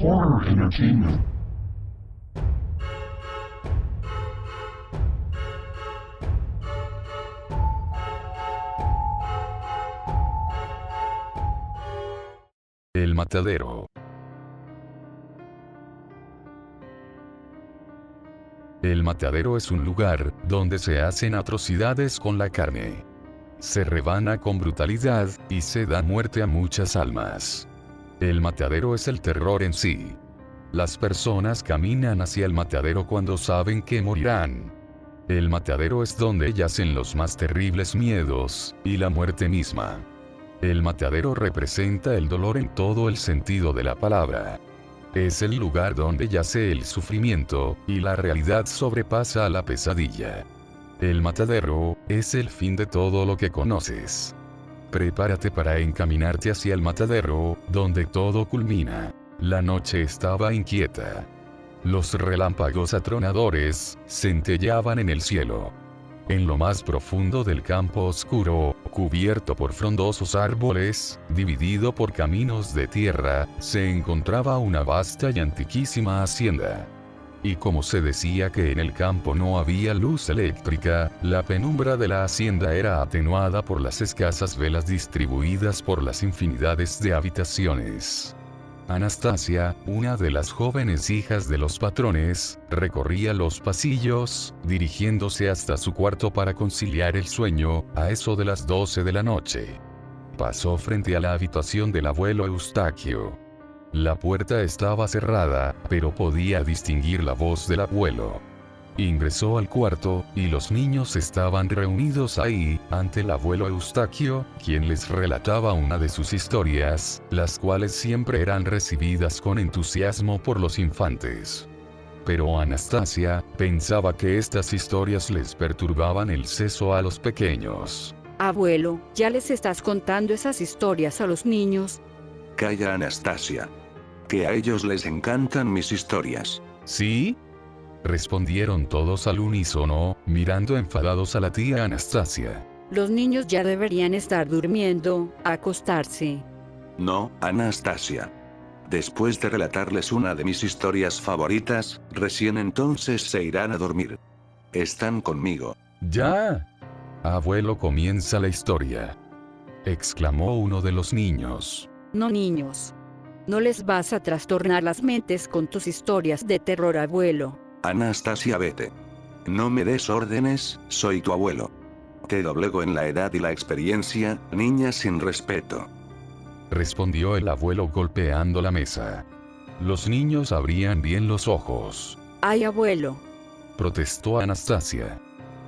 Horror Entertainment. El matadero. El matadero es un lugar donde se hacen atrocidades con la carne. Se rebana con brutalidad y se da muerte a muchas almas. El matadero es el terror en sí. Las personas caminan hacia el matadero cuando saben que morirán. El matadero es donde yacen los más terribles miedos y la muerte misma. El matadero representa el dolor en todo el sentido de la palabra. Es el lugar donde yace el sufrimiento, y la realidad sobrepasa a la pesadilla. El matadero es el fin de todo lo que conoces. Prepárate para encaminarte hacia el matadero, donde todo culmina. La noche estaba inquieta. Los relámpagos atronadores centelleaban en el cielo. En lo más profundo del campo oscuro, cubierto por frondosos árboles, dividido por caminos de tierra, se encontraba una vasta y antiquísima hacienda. Y como se decía que en el campo no había luz eléctrica, la penumbra de la hacienda era atenuada por las escasas velas distribuidas por las infinidades de habitaciones. Anastasia, una de las jóvenes hijas de los patrones, recorría los pasillos, dirigiéndose hasta su cuarto para conciliar el sueño, a eso de las 12 de la noche. Pasó frente a la habitación del abuelo Eustaquio. La puerta estaba cerrada, pero podía distinguir la voz del abuelo. Ingresó al cuarto, y los niños estaban reunidos ahí, ante el abuelo Eustaquio, quien les relataba una de sus historias, las cuales siempre eran recibidas con entusiasmo por los infantes. Pero Anastasia pensaba que estas historias les perturbaban el seso a los pequeños. Abuelo, ¿ya les estás contando esas historias a los niños? Calla, Anastasia. Que a ellos les encantan mis historias. ¿Sí? Respondieron todos al unísono, mirando enfadados a la tía Anastasia. Los niños ya deberían estar durmiendo, acostarse. No, Anastasia. Después de relatarles una de mis historias favoritas, recién entonces se irán a dormir. Están conmigo. ¡Ya! Abuelo, comienza la historia. Exclamó uno de los niños. No, niños. No les vas a trastornar las mentes con tus historias de terror, abuelo. Anastasia, vete. No me des órdenes, soy tu abuelo. Te doblego en la edad y la experiencia, niña sin respeto. Respondió el abuelo golpeando la mesa. Los niños abrían bien los ojos. ¡Ay, abuelo! Protestó Anastasia.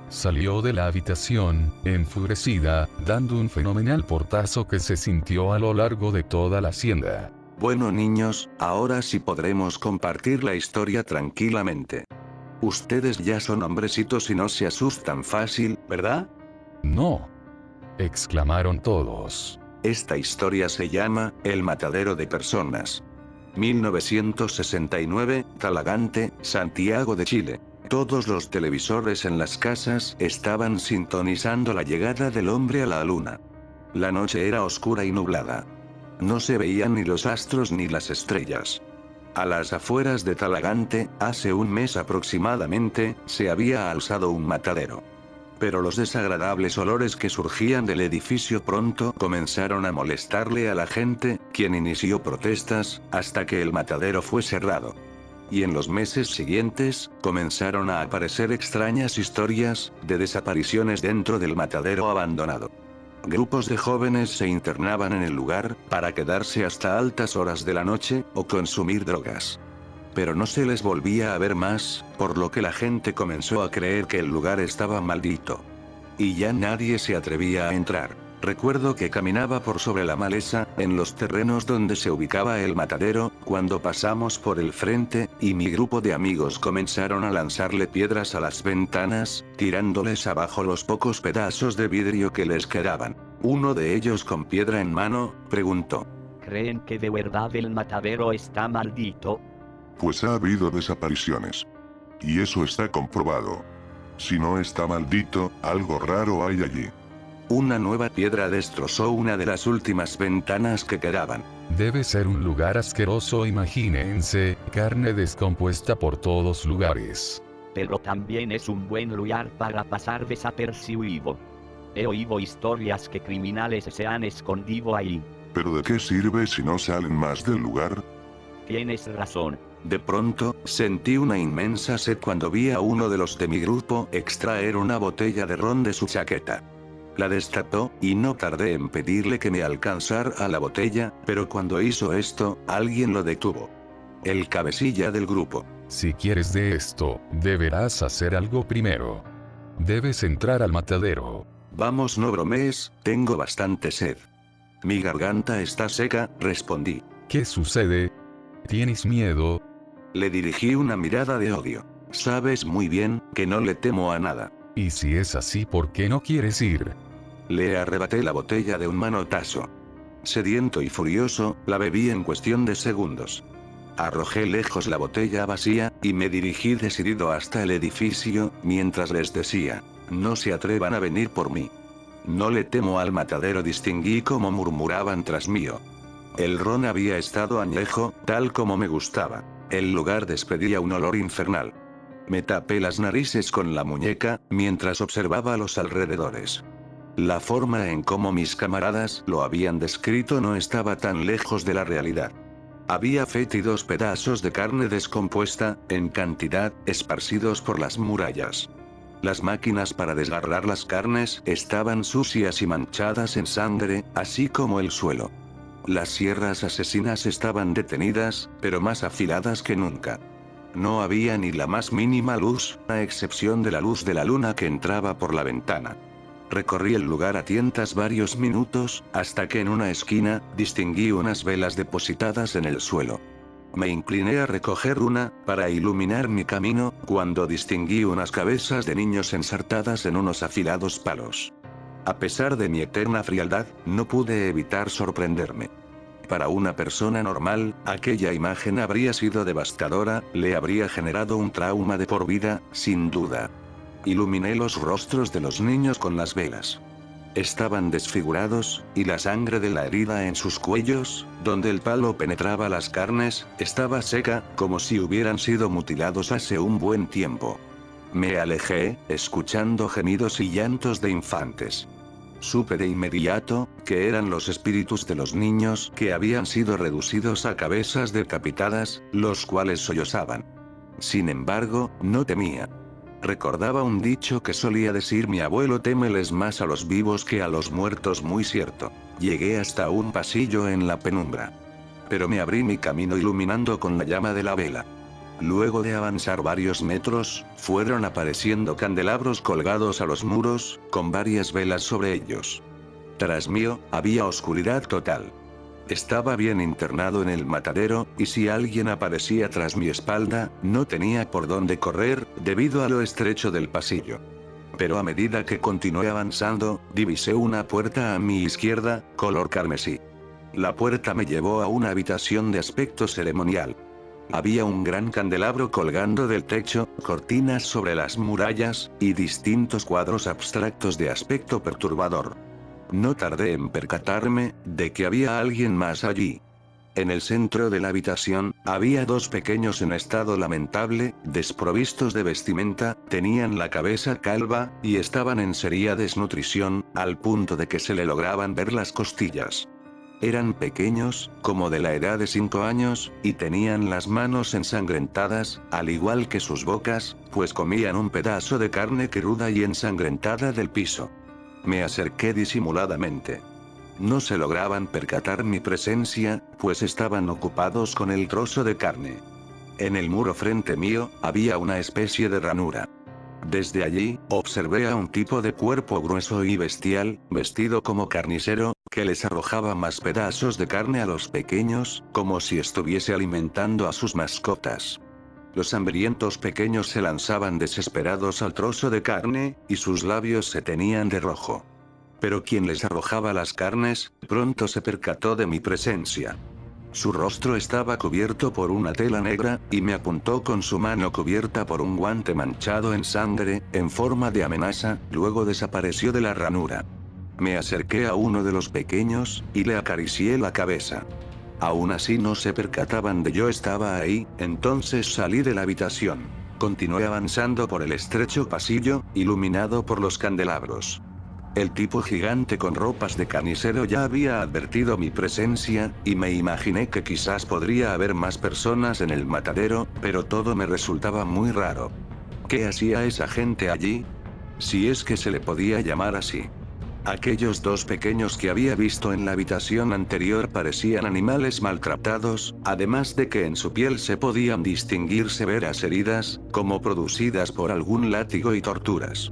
Salió de la habitación, enfurecida, dando un fenomenal portazo que se sintió a lo largo de toda la hacienda. Bueno, niños, ahora sí podremos compartir la historia tranquilamente. Ustedes ya son hombrecitos y no se asustan fácil, ¿verdad? No. Exclamaron todos. Esta historia se llama El matadero de personas. 1969, Talagante, Santiago de Chile. Todos los televisores en las casas estaban sintonizando la llegada del hombre a la luna. La noche era oscura y nublada. No se veían ni los astros ni las estrellas. A las afueras de Talagante, hace un mes aproximadamente, se había alzado un matadero. Pero los desagradables olores que surgían del edificio pronto comenzaron a molestarle a la gente, quien inició protestas, hasta que el matadero fue cerrado. Y en los meses siguientes, comenzaron a aparecer extrañas historias de desapariciones dentro del matadero abandonado. Grupos de jóvenes se internaban en el lugar, para quedarse hasta altas horas de la noche, o consumir drogas. Pero no se les volvía a ver más, por lo que la gente comenzó a creer que el lugar estaba maldito. Y ya nadie se atrevía a entrar. Recuerdo que caminaba por sobre la maleza, en los terrenos donde se ubicaba el matadero, cuando pasamos por el frente, y mi grupo de amigos comenzaron a lanzarle piedras a las ventanas, tirándoles abajo los pocos pedazos de vidrio que les quedaban. Uno de ellos, con piedra en mano, preguntó: ¿Creen que de verdad el matadero está maldito? Pues ha habido desapariciones. Y eso está comprobado. Si no está maldito, algo raro hay allí. Una nueva piedra destrozó una de las últimas ventanas que quedaban. Debe ser un lugar asqueroso, imagínense, carne descompuesta por todos lugares. Pero también es un buen lugar para pasar desapercibido. He oído historias que criminales se han escondido ahí. ¿Pero de qué sirve si no salen más del lugar? Tienes razón. De pronto, sentí una inmensa sed cuando vi a uno de los de mi grupo extraer una botella de ron de su chaqueta. La destapó, y no tardé en pedirle que me alcanzara la botella, pero cuando hizo esto, alguien lo detuvo. El cabecilla del grupo. Si quieres de esto, deberás hacer algo primero. Debes entrar al matadero. Vamos, no bromees, tengo bastante sed. Mi garganta está seca, respondí. ¿Qué sucede? ¿Tienes miedo? Le dirigí una mirada de odio. Sabes muy bien que no le temo a nada. Y si es así, ¿por qué no quieres ir? Le arrebaté la botella de un manotazo. Sediento y furioso, la bebí en cuestión de segundos. Arrojé lejos la botella vacía, y me dirigí decidido hasta el edificio, mientras les decía, no se atrevan a venir por mí. No le temo al matadero, distinguí como murmuraban tras mío. El ron había estado añejo, tal como me gustaba. El lugar despedía un olor infernal. Me tapé las narices con la muñeca, mientras observaba los alrededores. La forma en cómo mis camaradas lo habían descrito no estaba tan lejos de la realidad. Había fétidos pedazos de carne descompuesta, en cantidad, esparcidos por las murallas. Las máquinas para desgarrar las carnes estaban sucias y manchadas en sangre, así como el suelo. Las sierras asesinas estaban detenidas, pero más afiladas que nunca. No había ni la más mínima luz, a excepción de la luz de la luna que entraba por la ventana. Recorrí el lugar a tientas varios minutos, hasta que en una esquina, distinguí unas velas depositadas en el suelo. Me incliné a recoger una, para iluminar mi camino, cuando distinguí unas cabezas de niños ensartadas en unos afilados palos. A pesar de mi eterna frialdad, no pude evitar sorprenderme. Para una persona normal, aquella imagen habría sido devastadora, le habría generado un trauma de por vida, sin duda. Iluminé los rostros de los niños con las velas. Estaban desfigurados, y la sangre de la herida en sus cuellos, donde el palo penetraba las carnes, estaba seca, como si hubieran sido mutilados hace un buen tiempo. Me alejé, escuchando gemidos y llantos de infantes. Supe de inmediato, que eran los espíritus de los niños que habían sido reducidos a cabezas decapitadas, los cuales sollozaban. Sin embargo, no temía. Recordaba un dicho que solía decir mi abuelo: témeles más a los vivos que a los muertos. Muy cierto. Llegué hasta un pasillo en la penumbra. Pero me abrí mi camino iluminando con la llama de la vela. Luego de avanzar varios metros, fueron apareciendo candelabros colgados a los muros, con varias velas sobre ellos. Tras mío, había oscuridad total. Estaba bien internado en el matadero, y si alguien aparecía tras mi espalda, no tenía por dónde correr, debido a lo estrecho del pasillo. Pero a medida que continué avanzando, divisé una puerta a mi izquierda, color carmesí. La puerta me llevó a una habitación de aspecto ceremonial. Había un gran candelabro colgando del techo, cortinas sobre las murallas, y distintos cuadros abstractos de aspecto perturbador. No tardé en percatarme de que había alguien más allí. En el centro de la habitación, había dos pequeños en estado lamentable, desprovistos de vestimenta, tenían la cabeza calva, y estaban en seria desnutrición, al punto de que se le lograban ver las costillas. Eran pequeños, como de la edad de 5 años, y tenían las manos ensangrentadas, al igual que sus bocas, pues comían un pedazo de carne cruda y ensangrentada del piso. Me acerqué disimuladamente. No se lograban percatar mi presencia, pues estaban ocupados con el trozo de carne. En el muro frente mío, había una especie de ranura. Desde allí, observé a un tipo de cuerpo grueso y bestial, vestido como carnicero, que les arrojaba más pedazos de carne a los pequeños, como si estuviese alimentando a sus mascotas. Los hambrientos pequeños se lanzaban desesperados al trozo de carne, y sus labios se teñían de rojo. Pero quien les arrojaba las carnes, pronto se percató de mi presencia. Su rostro estaba cubierto por una tela negra, y me apuntó con su mano cubierta por un guante manchado en sangre, en forma de amenaza, luego desapareció de la ranura. Me acerqué a uno de los pequeños, y le acaricié la cabeza. Aún así no se percataban de yo estaba ahí, entonces salí de la habitación. Continué avanzando por el estrecho pasillo, iluminado por los candelabros. El tipo gigante con ropas de carnicero ya había advertido mi presencia, y me imaginé que quizás podría haber más personas en el matadero, pero todo me resultaba muy raro. ¿Qué hacía esa gente allí? Si es que se le podía llamar así. Aquellos dos pequeños que había visto en la habitación anterior parecían animales maltratados, además de que en su piel se podían distinguir severas heridas, como producidas por algún látigo y torturas.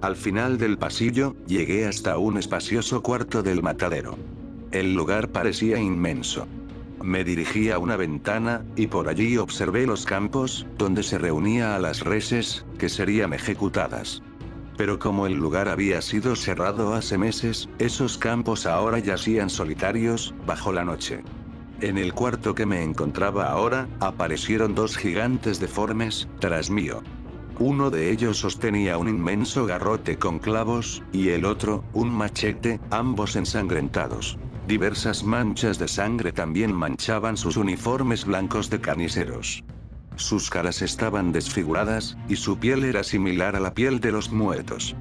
Al final del pasillo, llegué hasta un espacioso cuarto del matadero. El lugar parecía inmenso. Me dirigí a una ventana, y por allí observé los campos, donde se reunía a las reses, que serían ejecutadas. Pero como el lugar había sido cerrado hace meses, esos campos ahora yacían solitarios, bajo la noche. En el cuarto que me encontraba ahora, aparecieron dos gigantes deformes, tras mío. Uno de ellos sostenía un inmenso garrote con clavos, y el otro, un machete, ambos ensangrentados. Diversas manchas de sangre también manchaban sus uniformes blancos de carniceros. Sus caras estaban desfiguradas, y su piel era similar a la piel de los muertos.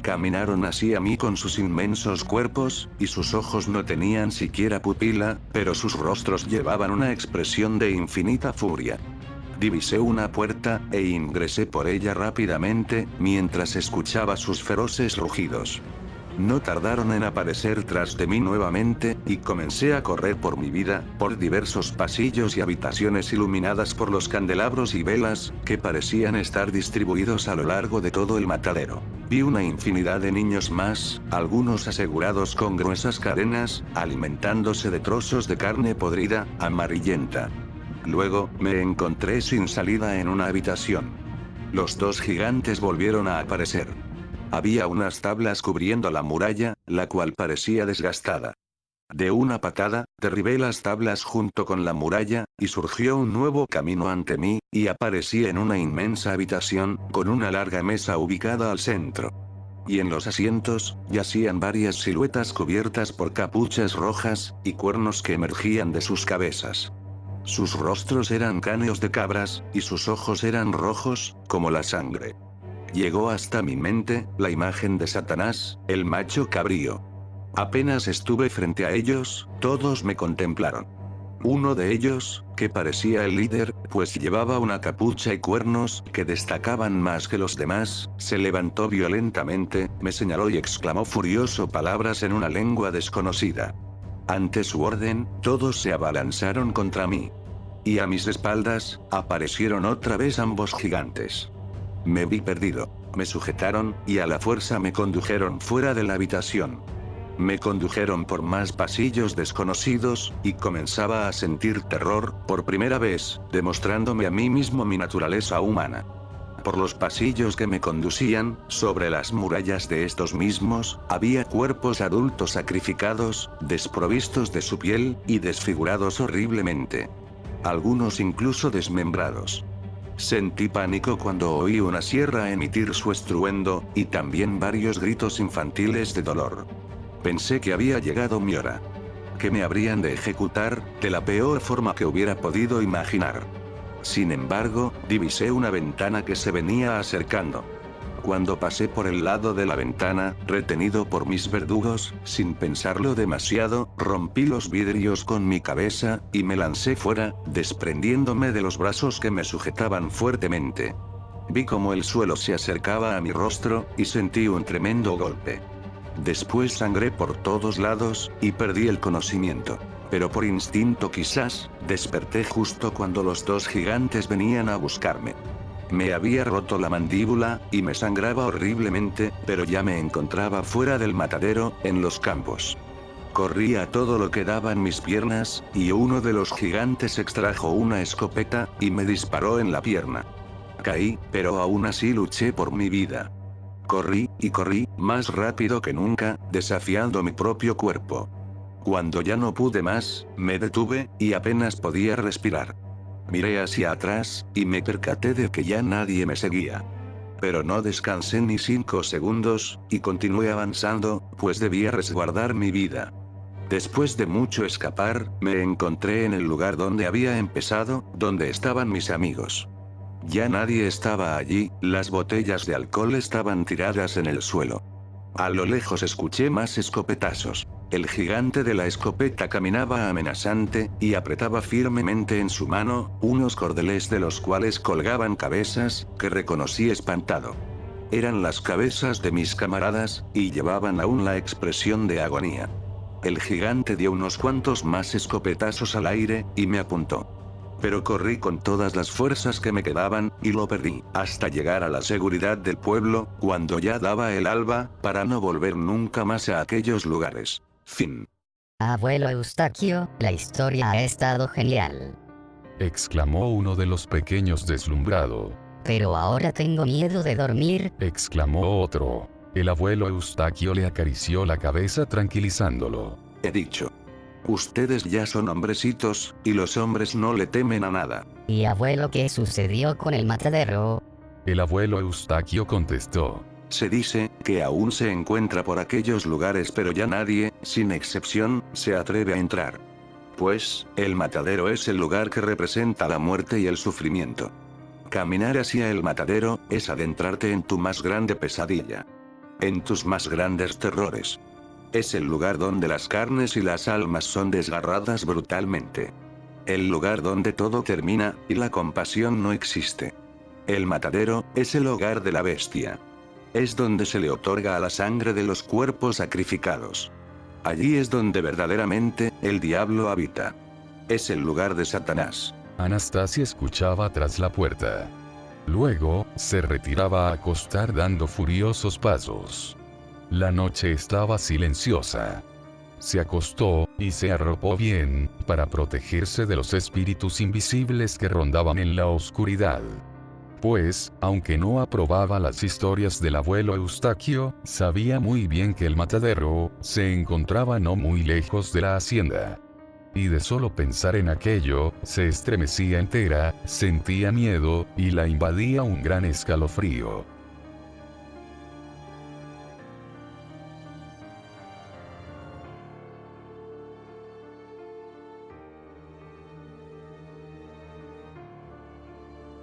Caminaron hacia mí con sus inmensos cuerpos, y sus ojos no tenían siquiera pupila, pero sus rostros llevaban una expresión de infinita furia. Divisé una puerta, e ingresé por ella rápidamente, mientras escuchaba sus feroces rugidos. No tardaron en aparecer tras de mí nuevamente, y comencé a correr por mi vida, por diversos pasillos y habitaciones iluminadas por los candelabros y velas, que parecían estar distribuidos a lo largo de todo el matadero. Vi una infinidad de niños más, algunos asegurados con gruesas cadenas, alimentándose de trozos de carne podrida, amarillenta. Luego, me encontré sin salida en una habitación. Los dos gigantes volvieron a aparecer. Había unas tablas cubriendo la muralla, la cual parecía desgastada. De una patada, derribé las tablas junto con la muralla, y surgió un nuevo camino ante mí, y aparecí en una inmensa habitación, con una larga mesa ubicada al centro. Y en los asientos, yacían varias siluetas cubiertas por capuchas rojas, y cuernos que emergían de sus cabezas. Sus rostros eran cráneos de cabras, y sus ojos eran rojos, como la sangre. Llegó hasta mi mente, la imagen de Satanás, el macho cabrío. Apenas estuve frente a ellos, todos me contemplaron. Uno de ellos, que parecía el líder, pues llevaba una capucha y cuernos que destacaban más que los demás, se levantó violentamente, me señaló y exclamó furioso palabras en una lengua desconocida. Ante su orden, todos se abalanzaron contra mí. Y a mis espaldas, aparecieron otra vez ambos gigantes. Me vi perdido. Me sujetaron, y a la fuerza me condujeron fuera de la habitación. Me condujeron por más pasillos desconocidos, y comenzaba a sentir terror, por primera vez, demostrándome a mí mismo mi naturaleza humana. Por los pasillos que me conducían, sobre las murallas de estos mismos, había cuerpos adultos sacrificados, desprovistos de su piel, y desfigurados horriblemente. Algunos incluso desmembrados. Sentí pánico cuando oí una sierra emitir su estruendo, y también varios gritos infantiles de dolor. Pensé que había llegado mi hora. Que me habrían de ejecutar, de la peor forma que hubiera podido imaginar. Sin embargo, divisé una ventana que se venía acercando. Cuando pasé por el lado de la ventana, retenido por mis verdugos, sin pensarlo demasiado, rompí los vidrios con mi cabeza, y me lancé fuera, desprendiéndome de los brazos que me sujetaban fuertemente. Vi cómo el suelo se acercaba a mi rostro, y sentí un tremendo golpe. Después sangré por todos lados, y perdí el conocimiento. Pero por instinto quizás, desperté justo cuando los dos gigantes venían a buscarme. Me había roto la mandíbula, y me sangraba horriblemente, pero ya me encontraba fuera del matadero, en los campos. Corrí a todo lo que daban mis piernas, y uno de los gigantes extrajo una escopeta, y me disparó en la pierna. Caí, pero aún así luché por mi vida. Corrí, y corrí, más rápido que nunca, desafiando mi propio cuerpo. Cuando ya no pude más, me detuve, y apenas podía respirar. Miré hacia atrás, y me percaté de que ya nadie me seguía. Pero no descansé ni 5 segundos, y continué avanzando, pues debía resguardar mi vida. Después de mucho escapar, me encontré en el lugar donde había empezado, donde estaban mis amigos. Ya nadie estaba allí, las botellas de alcohol estaban tiradas en el suelo. A lo lejos escuché más escopetazos. El gigante de la escopeta caminaba amenazante, y apretaba firmemente en su mano, unos cordeles de los cuales colgaban cabezas, que reconocí espantado. Eran las cabezas de mis camaradas, y llevaban aún la expresión de agonía. El gigante dio unos cuantos más escopetazos al aire, y me apuntó. Pero corrí con todas las fuerzas que me quedaban, y lo perdí, hasta llegar a la seguridad del pueblo, cuando ya daba el alba, para no volver nunca más a aquellos lugares. Fin. Abuelo Eustaquio, la historia ha estado genial. Exclamó uno de los pequeños deslumbrado. Pero ahora tengo miedo de dormir. Exclamó otro. El abuelo Eustaquio le acarició la cabeza tranquilizándolo. He dicho. Ustedes ya son hombrecitos, y los hombres no le temen a nada. ¿Y abuelo qué sucedió con el matadero? El abuelo Eustaquio contestó. Se dice que aún se encuentra por aquellos lugares, pero ya nadie, sin excepción, se atreve a entrar. Pues, el matadero es el lugar que representa la muerte y el sufrimiento. Caminar hacia el matadero es adentrarte en tu más grande pesadilla. En tus más grandes terrores. Es el lugar donde las carnes y las almas son desgarradas brutalmente. El lugar donde todo termina, y la compasión no existe. El matadero es el hogar de la bestia. Es donde se le otorga a la sangre de los cuerpos sacrificados. Allí es donde verdaderamente, el diablo habita. Es el lugar de Satanás. Anastasia escuchaba tras la puerta. Luego, se retiraba a acostar dando furiosos pasos. La noche estaba silenciosa. Se acostó, y se arropó bien, para protegerse de los espíritus invisibles que rondaban en la oscuridad. Pues, aunque no aprobaba las historias del abuelo Eustaquio, sabía muy bien que el matadero se encontraba no muy lejos de la hacienda. Y de solo pensar en aquello, se estremecía entera, sentía miedo, y la invadía un gran escalofrío.